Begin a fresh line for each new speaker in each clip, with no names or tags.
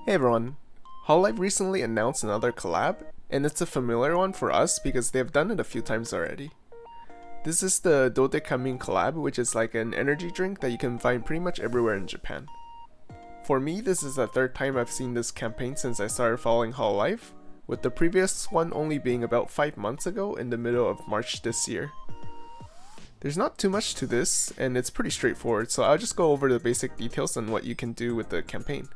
Hey everyone, Hololive recently announced another collab, and it's a familiar one for us because they've done it a few times already. This is the Dodecamin collab, which is like an energy drink that you can find pretty much everywhere in Japan. For me, this is the third time I've seen this campaign since I started following Hololive, with the previous one only being about 5 months ago in the middle of March this year. There's not too much to this, and it's pretty straightforward, so I'll just go over the basic details on what you can do with the campaign.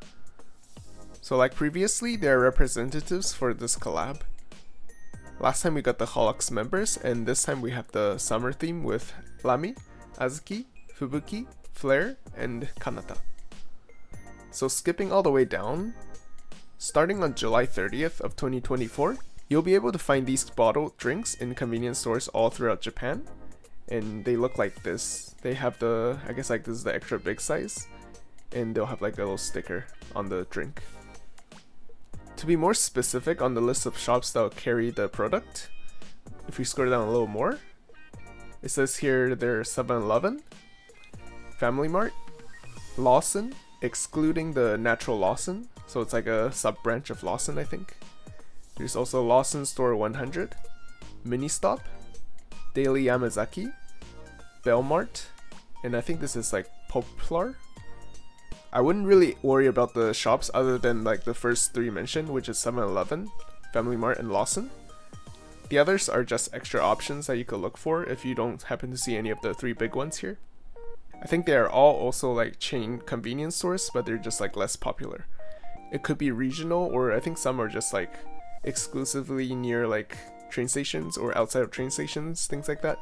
So like previously, there are representatives for this collab. Last time we got the Hololive members, and this time we have the summer theme with Lami, Azuki, Fubuki, Flare, and Kanata. So skipping all the way down, starting on July 30th of 2024, you'll be able to find these bottled drinks in convenience stores all throughout Japan. And they look like this. They have the, I guess like this is the extra big size, and they'll have like a little sticker on the drink. To be more specific on the list of shops that will carry the product, if we scroll down a little more, it says here there's 7-Eleven, Family Mart, Lawson, excluding the Natural Lawson, so it's like a sub-branch of Lawson I think. There's also Lawson Store 100, Mini Stop, Daily Yamazaki, Belmart, and I think this is like Poplar. I wouldn't really worry about the shops other than like the first three mentioned, which is 7-Eleven, Family Mart, and Lawson. The others are just extra options that you could look for if you don't happen to see any of the three big ones here. I think they are all also like chain convenience stores, but they're just like less popular. It could be regional, or I think some are just like exclusively near like train stations or outside of train stations, things like that.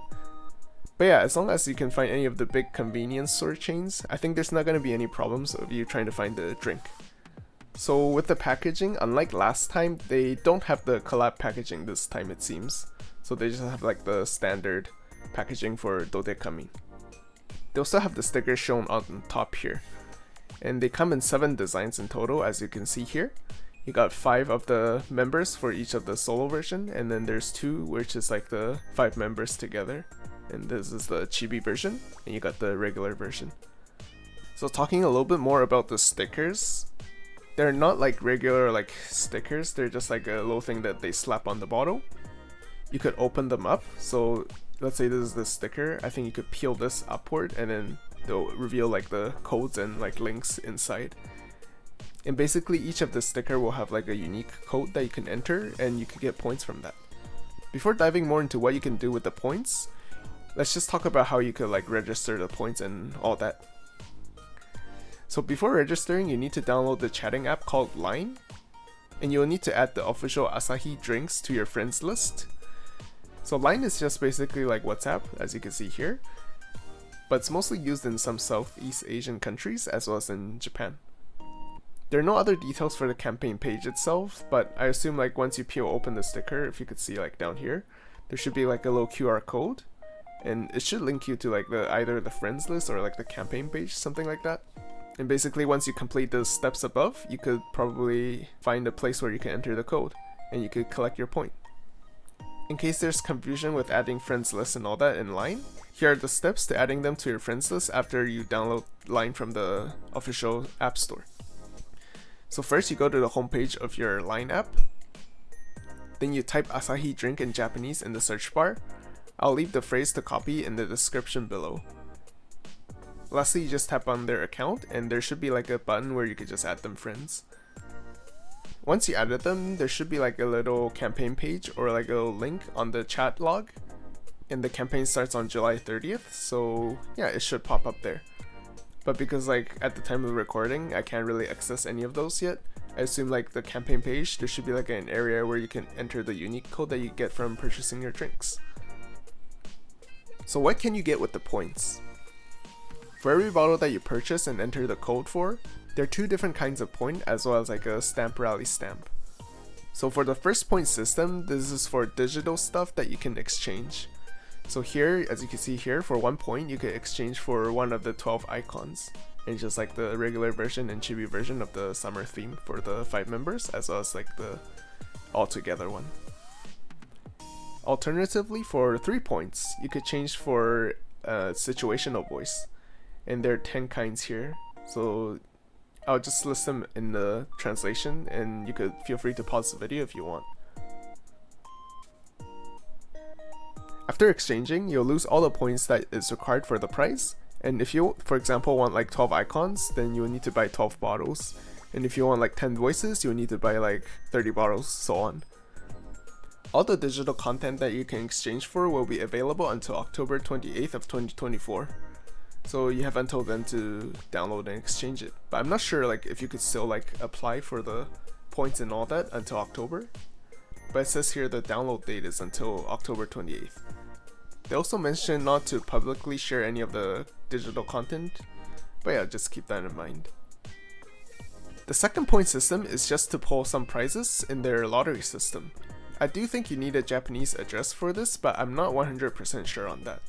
But yeah, as long as you can find any of the big convenience store chains, I think there's not going to be any problems of you trying to find the drink. So with the packaging, unlike last time, they don't have the collab packaging this time it seems. So they just have like the standard packaging for Dodecamin. They also have the stickers shown on top here. And they come in 7 designs in total, as you can see here. You got 5 of the members for each of the solo version, and then there's 2 which is like the 5 members together. And this is the chibi version, and you got the regular version. So talking a little bit more about the stickers, they're not like regular like stickers, they're just like a little thing that they slap on the bottle. You could open them up, so let's say this is the sticker, I think you could peel this upward and then they'll reveal like the codes and like links inside. And basically each of the sticker will have like a unique code that you can enter, and you can get points from that. Before diving more into what you can do with the points, let's just talk about how you could like register the points and all that. So before registering, you need to download the chatting app called Line, and you'll need to add the official Asahi Drinks to your friends list. So Line is just basically like WhatsApp, as you can see here, but it's mostly used in some Southeast Asian countries as well as in Japan. There are no other details for the campaign page itself, but I assume like once you peel open the sticker, if you could see like down here, there should be like a little QR code, and it should link you to like either the friends list or like the campaign page, something like that. And basically once you complete the steps above, you could probably find a place where you can enter the code and you could collect your point. In case there's confusion with adding friends list and all that in Line, here are the steps to adding them to your friends list after you download Line from the official app store. So first you go to the homepage of your Line app, then you type Asahi Drink in Japanese in the search bar. I'll leave the phrase to copy in the description below. Lastly, you just tap on their account, and there should be like a button where you could just add them friends. Once you added them, there should be like a little campaign page or like a little link on the chat log, and the campaign starts on July 30th, so yeah, it should pop up there. But because like at the time of the recording, I can't really access any of those yet, I assume like the campaign page, there should be like an area where you can enter the unique code that you get from purchasing your drinks. So what can you get with the points? For every bottle that you purchase and enter the code for, there are 2 different kinds of point as well as like a stamp rally stamp. So for the first point system, this is for digital stuff that you can exchange. So here, as you can see here, for 1 point you could exchange for one of the 12 icons, and just like the regular version and chibi version of the summer theme for the 5 members, as well as like the all together one. Alternatively, for 3 points, you could change for situational voice, and there are 10 kinds here. So I'll just list them in the translation, and you could feel free to pause the video if you want. After exchanging, you'll lose all the points that is required for the price, and if you, for example, want like 12 icons, then you'll need to buy 12 bottles, and if you want like 10 voices, you'll need to buy like 30 bottles, so on. All the digital content that you can exchange for will be available until October 28th of 2024. So you have until then to download and exchange it. But I'm not sure like if you could still like apply for the points and all that until October. But it says here the download date is until October 28th. They also mentioned not to publicly share any of the digital content, but yeah, just keep that in mind. The second point system is just to pull some prizes in their lottery system. I do think you need a Japanese address for this, but I'm not 100% sure on that.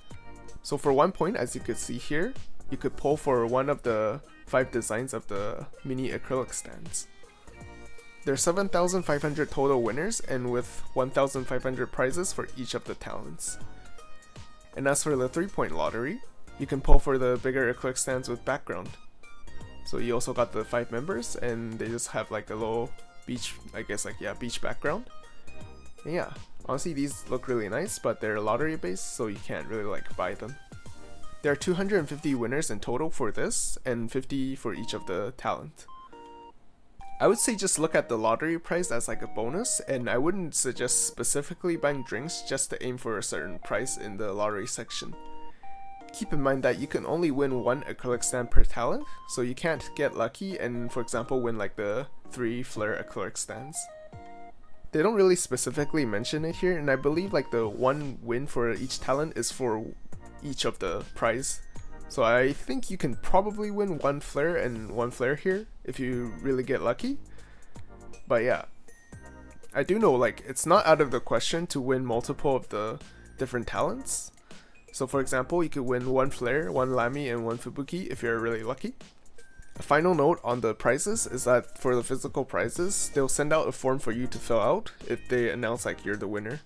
So for 1 point, as you could see here, you could pull for one of the 5 designs of the mini acrylic stands. There are 7,500 total winners, and with 1,500 prizes for each of the talents. And as for the 3-point lottery, you can pull for the bigger acrylic stands with background. So you also got the 5 members, and they just have like a little beach, I guess like, yeah, beach background. And yeah, honestly these look really nice, but they're lottery based, so you can't really like buy them. There are 250 winners in total for this, and 50 for each of the talent. I would say just look at the lottery prize as like a bonus, and I wouldn't suggest specifically buying drinks just to aim for a certain price in the lottery section. Keep in mind that you can only win 1 acrylic stand per talent, so you can't get lucky and for example win like the 3 flare acrylic stands. They don't really specifically mention it here, and I believe like the 1 win for each talent is for each of the prize. So I think you can probably win 1 flare and 1 flare here if you really get lucky. But yeah, I do know like it's not out of the question to win multiple of the different talents. So for example, you could win 1 flare, 1 lamy, and 1 fubuki if you're really lucky. A final note on the prizes is that for the physical prizes, they'll send out a form for you to fill out if they announce like you're the winner.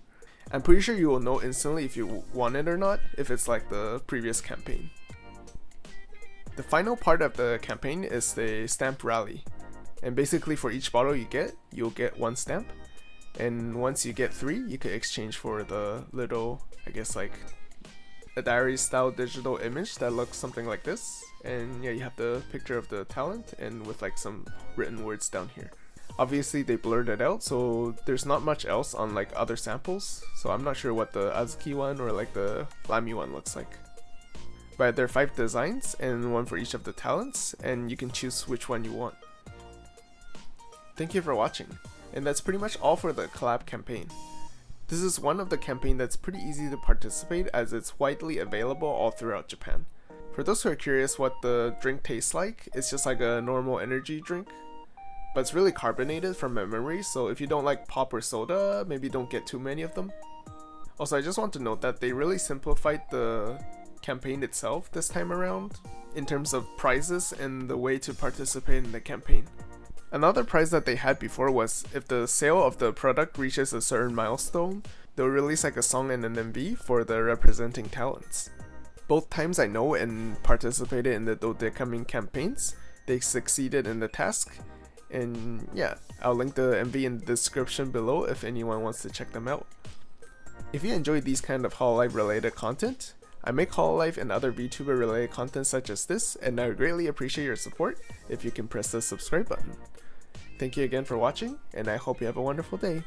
I'm pretty sure you will know instantly if you won it or not, if it's like the previous campaign. The final part of the campaign is the stamp rally, and basically for each bottle you get, you'll get 1 stamp, and once you get 3, you could exchange for the little, I guess like a diary style digital image that looks something like this, and yeah, you have the picture of the talent and with like some written words down here. Obviously they blurred it out, so there's not much else on like other samples, so I'm not sure what the Azuki one or like the Lamy one looks like. But there are 5 designs and 1 for each of the talents, and you can choose which one you want. Thank you for watching, and that's pretty much all for the collab campaign. This is one of the campaign that's pretty easy to participate as it's widely available all throughout Japan. For those who are curious what the drink tastes like, it's just like a normal energy drink, but it's really carbonated from my memory, so if you don't like pop or soda, maybe don't get too many of them. Also, I just want to note that they really simplified the campaign itself this time around in terms of prizes and the way to participate in the campaign. Another prize that they had before was if the sale of the product reaches a certain milestone, they'll release like a song and an MV for the representing talents. Both times I know and participated in the Dodecamin campaigns, they succeeded in the task, and yeah, I'll link the MV in the description below if anyone wants to check them out. If you enjoy these kind of Hololive related content, I make Hololive and other VTuber related content such as this, and I would greatly appreciate your support if you can press the subscribe button. Thank you again for watching, and I hope you have a wonderful day.